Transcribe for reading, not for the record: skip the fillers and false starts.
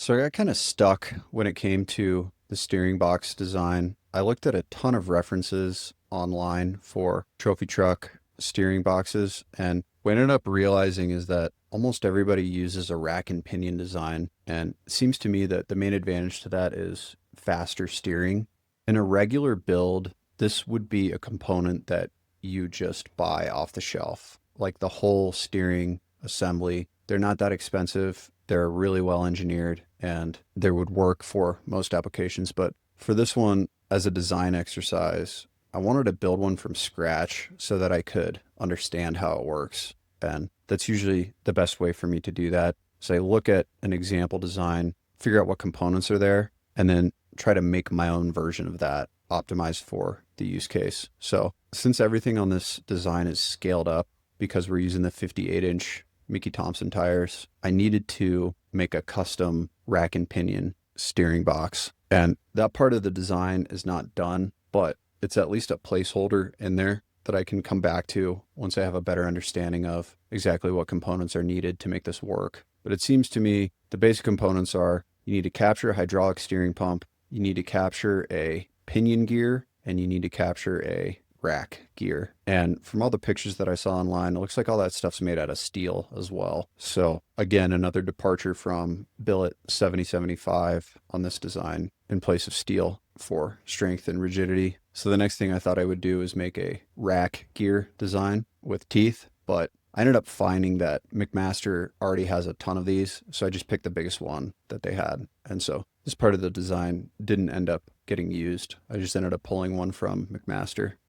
So I got kind of stuck when it came to the steering box design. I looked at a ton of references online for trophy truck steering boxes, and what I ended up realizing is that almost everybody uses a rack and pinion design. And it seems to me that the main advantage to that is faster steering. In a regular build, this would be a component that you just buy off the shelf, like the whole steering assembly. They're not that expensive. They're really well engineered and they would work for most applications. But for this one, as a design exercise, I wanted to build one from scratch so that I could understand how it works. And that's usually the best way for me to do that. So I look at an example design, figure out what components are there, and then try to make my own version of that optimized for the use case. So since everything on this design is scaled up because we're using the 58-inch Mickey Thompson tires, I needed to make a custom rack and pinion steering box. And that part of the design is not done, but it's at least a placeholder in there that I can come back to once I have a better understanding of exactly what components are needed to make this work. But it seems to me the basic components are you need to capture a hydraulic steering pump, you need to capture a pinion gear, and you need to capture a rack gear. And from all the pictures that I saw online, it looks like all that stuff's made out of steel as well. So again, another departure from billet 7075 on this design in place of steel for strength and rigidity. So the next thing I thought I would do is make a rack gear design with teeth, but I ended up finding that McMaster already has a ton of these, so I just picked the biggest one that they had. And so this part of the design didn't end up getting used. I just ended up pulling one from McMaster.